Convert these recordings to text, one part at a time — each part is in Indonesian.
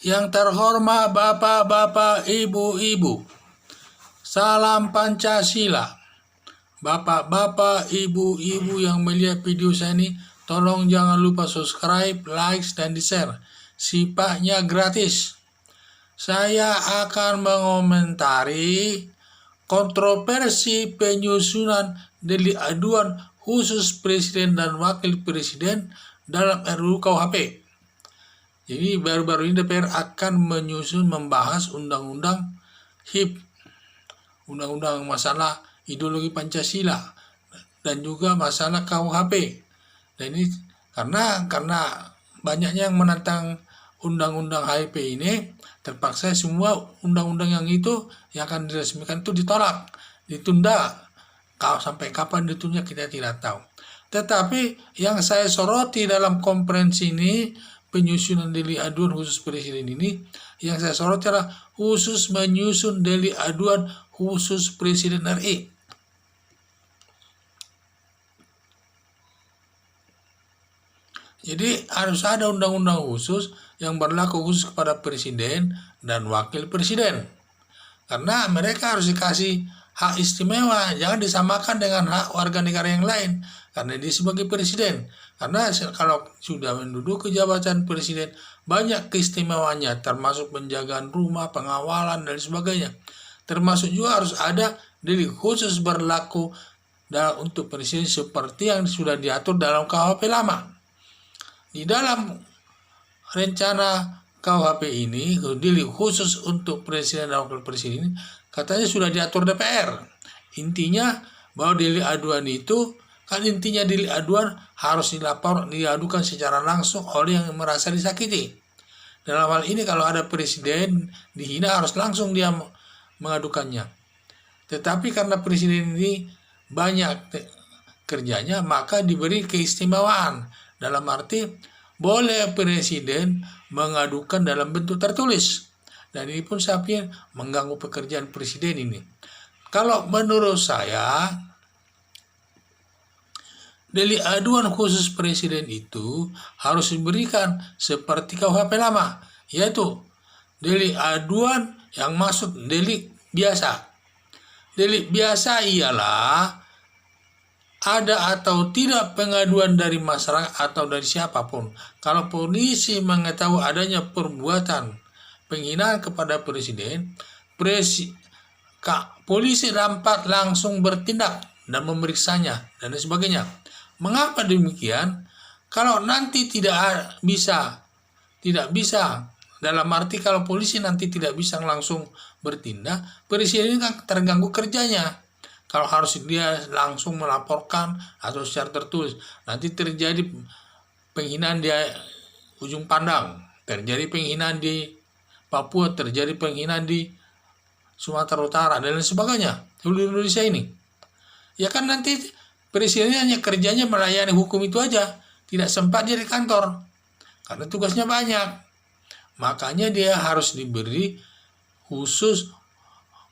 Yang terhormat Bapak-bapak, Ibu-ibu, salam Pancasila. Bapak-bapak, Ibu-ibu yang melihat video saya ini, tolong jangan lupa subscribe, like, dan di-share. Sifatnya gratis. Saya akan mengomentari kontroversi penyusunan delik aduan khusus Presiden dan Wakil Presiden dalam RUU KUHP. Jadi baru-baru ini DPR akan membahas undang-undang HIP, undang-undang masalah ideologi Pancasila, dan juga masalah KUHP. Dan ini karena banyaknya yang menentang undang-undang HIP ini, terpaksa semua undang-undang yang akan diresmikan itu ditolak, ditunda. Sampai kapan ditunda kita tidak tahu. Tetapi yang saya soroti dalam konferensi ini, penyusunan delik aduan khusus Presiden ini, yang saya soroti adalah khusus menyusun delik aduan khusus Presiden RI. Jadi harus ada undang-undang khusus yang berlaku khusus kepada Presiden dan Wakil Presiden. Karena mereka harus dikasih hak istimewa, jangan disamakan dengan hak warga negara yang lain. Karena dia sebagai Presiden. Karena kalau sudah menduduki jabatan Presiden, banyak keistimewaannya, termasuk penjagaan rumah, pengawalan, dan sebagainya. Termasuk juga harus ada delik khusus berlaku untuk Presiden seperti yang sudah diatur dalam KUHP lama. Di dalam rencana KUHP ini, delik khusus untuk Presiden dan Wakil Presiden, katanya sudah diatur DPR. Intinya bahwa delik aduan itu, kan intinya delik aduan harus diadukan secara langsung oleh yang merasa disakiti. Dalam hal ini kalau ada Presiden dihina harus langsung dia mengadukannya. Tetapi karena Presiden ini banyak kerjanya, maka diberi keistimewaan. Dalam arti boleh Presiden mengadukan dalam bentuk tertulis. Dan ini pun saya pikir mengganggu pekerjaan Presiden ini. Kalau menurut saya, delik aduan khusus Presiden itu harus diberikan seperti KUHP lama, yaitu delik aduan yang masuk delik biasa. Delik biasa ialah ada atau tidak pengaduan dari masyarakat atau dari siapapun. Kalau polisi mengetahui adanya perbuatan penghinaan kepada Presiden, polisi dapat langsung bertindak dan memeriksanya dan sebagainya. Mengapa demikian? Kalau nanti tidak bisa, dalam arti kalau polisi nanti tidak bisa langsung bertindak, Presiden kan terganggu kerjanya. Kalau harus dia langsung melaporkan atau secara tertulis, nanti terjadi penghinaan di ujung pandang, terjadi penghinaan di Papua, terjadi penghinaan di Sumatera Utara, dan lain sebagainya, seluruh Indonesia ini. Ya kan nanti Presiden hanya kerjanya melayani hukum itu aja, tidak sempat dia di kantor, karena tugasnya banyak. Makanya dia harus diberi khusus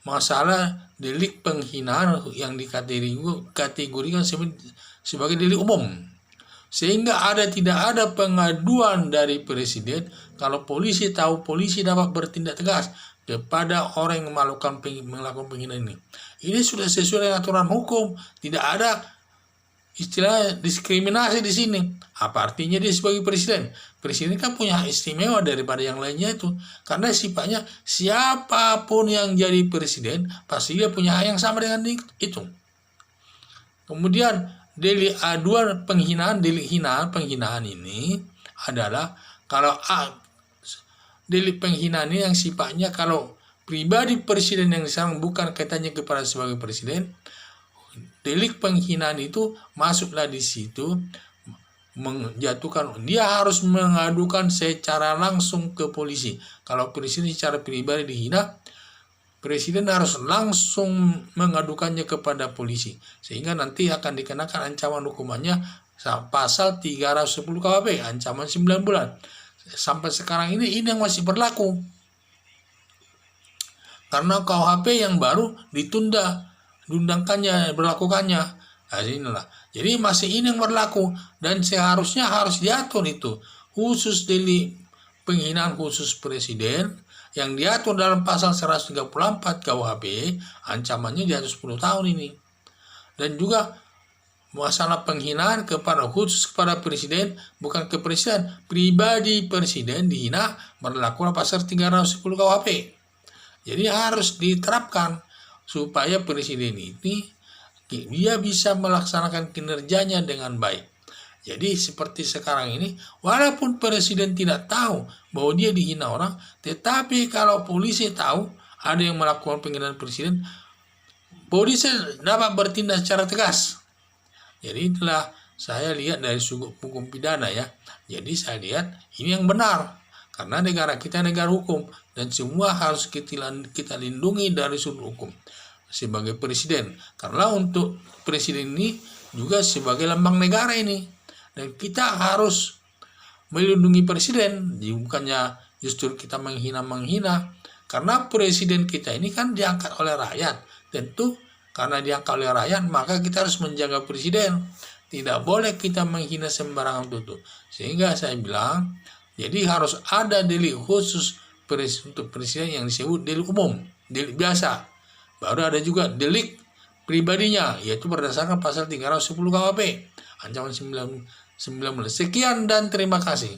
masalah delik penghinaan yang dikategorikan sebagai delik umum, sehingga tidak ada pengaduan dari Presiden. Kalau polisi tahu, polisi dapat bertindak tegas kepada orang yang melakukan penghinaan ini. Ini sudah sesuai dengan aturan hukum, tidak ada istilah diskriminasi di sini. Apa artinya dia sebagai Presiden? Presiden kan punya hak istimewa daripada yang lainnya itu. Karena sifatnya siapapun yang jadi Presiden, pasti dia punya hak yang sama dengan itu. Kemudian delik aduan penghinaan ini adalah kalau delik penghinaan ini yang sifatnya kalau pribadi Presiden yang diserang bukan kaitannya kepada sebagai Presiden, delik penghinaan itu masuklah di situ, menjatuhkan, dia harus mengadukan secara langsung ke polisi. Kalau Presiden secara pribadi dihina, Presiden harus langsung mengadukannya kepada polisi, sehingga nanti akan dikenakan ancaman hukumannya pasal 310 KUHP, ancaman 9 bulan. Sampai sekarang ini yang masih berlaku, karena KUHP yang baru diundangkannya, berlakukannya. Nah, inilah. Jadi masih ini yang berlaku, dan seharusnya harus diatur itu khusus delik penghinaan khusus presiden yang diatur dalam pasal 134 KUHP, ancamannya di atas 10 tahun ini. Dan juga masalah penghinaan khusus kepada presiden, bukan ke presiden, pribadi presiden dihina, berlaku pasal 310 KUHP. Jadi harus diterapkan supaya presiden ini dia bisa melaksanakan kinerjanya dengan baik. Jadi seperti sekarang ini, walaupun presiden tidak tahu bahwa dia dihina orang, tetapi kalau polisi tahu ada yang melakukan penghinaan presiden, polisi dapat bertindak secara tegas. Jadi itulah saya lihat dari sudut hukum pidana ya. Jadi saya lihat ini yang benar. Karena negara kita negara hukum. Dan semua harus kita lindungi dari sudut hukum. Sebagai presiden. Karena untuk presiden ini juga sebagai lambang negara ini. Dan kita harus melindungi presiden. Bukannya justru kita menghina. Karena presiden kita ini kan diangkat oleh rakyat. Tentu karena diangkat oleh rakyat, maka kita harus menjaga presiden. Tidak boleh kita menghina sembarangan tutup. Sehingga saya bilang, jadi harus ada delik khusus untuk presiden yang disebut delik umum, delik biasa. Baru ada juga delik pribadinya, yaitu berdasarkan pasal 310 KUHP, ancaman 19. Sekian dan terima kasih.